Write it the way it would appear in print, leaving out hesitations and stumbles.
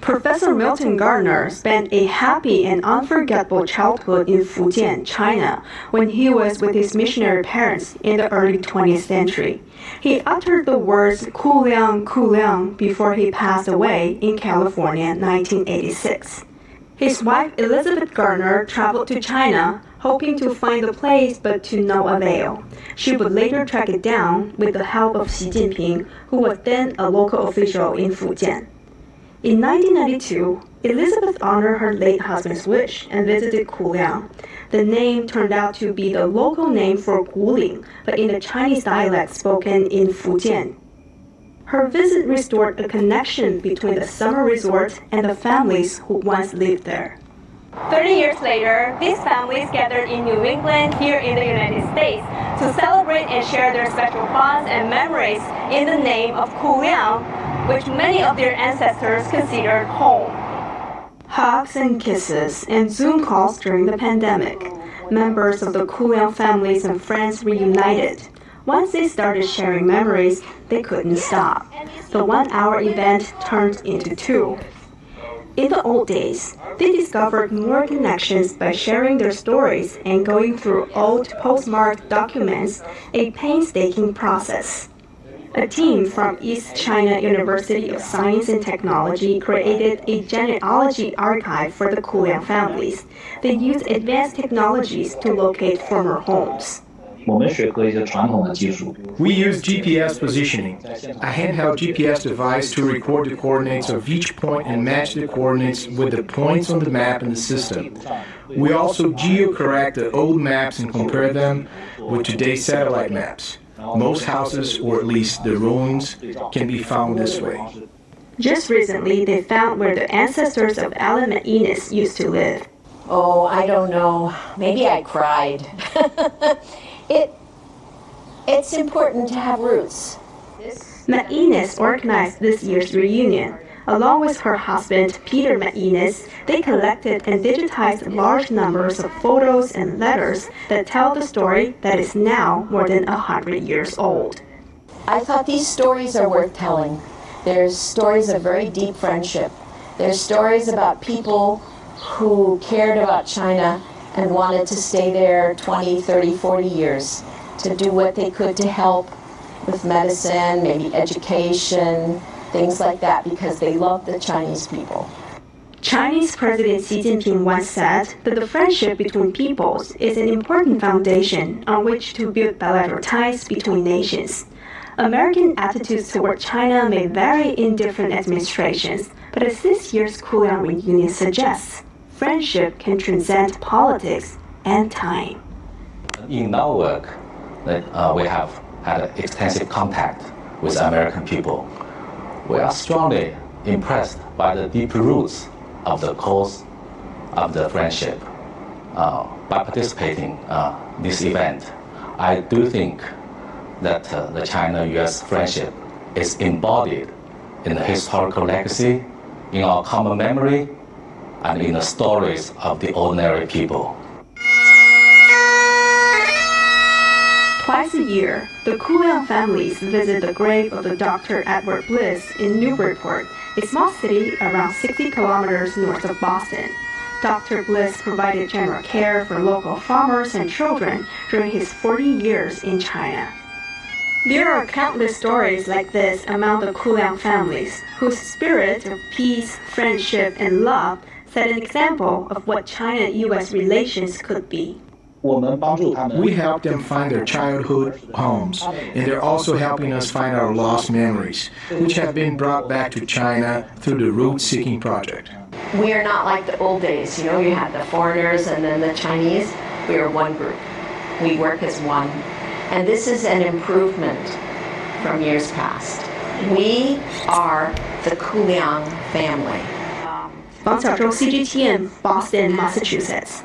Professor Milton Gardner spent a happy and unforgettable childhood in Fujian, China, when he was with his missionary parents in the early 20th century. He uttered the words Kuliang, Kuliang before he passed away in California in 1986. His wife Elizabeth Gardner traveled to China, hoping to find the place but to no avail. She would later track it down with the help of Xi Jinping, who was then a local official in Fujian. In 1992, Elizabeth honored her late husband's wish and visited Kuliang. The name turned out to be the local name for Kuliang, but in the Chinese dialect spoken in Fujian. Her visit restored a connection between the summer resort and the families who once lived there. 30 years later, these families gathered in New England, here in the United States, to celebrate and share their special bonds and memories in the name of Kuliang, which many of their ancestors considered home. Hugs and kisses and Zoom calls during the pandemic. Members of the Kuliang families and friends reunited. Once they started sharing memories, they couldn't stop. The one-hour event turned into two. In the old days, they discovered more connections by sharing their stories and going through old postmarked documents, a painstaking process. A team from East China University of Science and Technology created a genealogy archive for the Kuliang families. They used advanced technologies to locate former homes. We use GPS positioning, a handheld GPS device to record the coordinates of each point and match the coordinates with the points on the map in the system. We also geo-correct the old maps and compare them with today's satellite maps. Most houses, or at least the ruins, can be found this way. Just recently, they found where the ancestors of Alan McInnes used to live. Oh, I don't know. Maybe I cried. It's important to have roots. McInnes organized this year's reunion. Along with her husband, Peter McInnes, they collected and digitized large numbers of photos and letters that tell the story that is now more than 100 years old. I thought these stories are worth telling. There's stories of very deep friendship. There's stories about people who cared about China and wanted to stay there 20, 30, 40 years to do what they could to help with medicine, maybe education, things like that, because they loved the Chinese people. Chinese President Xi Jinping once said that the friendship between peoples is an important foundation on which to build bilateral ties between nations. American attitudes toward China may vary in different administrations, but as this year's Kuliang reunion suggests, friendship can transcend politics and time. In our work, we have had extensive contact with American people. We are strongly impressed by the deep roots of the cause of the friendship. By participating in this event, I do think that the China-US friendship is embodied in the historical legacy, in our common memory, and in the stories of the ordinary people. Twice a year, the Kuliang families visit the grave of the Dr. Edward Bliss in Newburyport, a small city around 60 kilometers north of Boston. Dr. Bliss provided general care for local farmers and children during his 40 years in China. There are countless stories like this among the Kuliang families, whose spirit of peace, friendship, and love set an example of what China-US relations could be. We help them find their childhood homes, and they're also helping us find our lost memories, which have been brought back to China through the Root Seeking Project. We are not like the old days. You had the foreigners and then the Chinese. We are one group. We work as one. And this is an improvement from years past. We are the Kuliang family. 王小舟 CGTN, Boston, Massachusetts.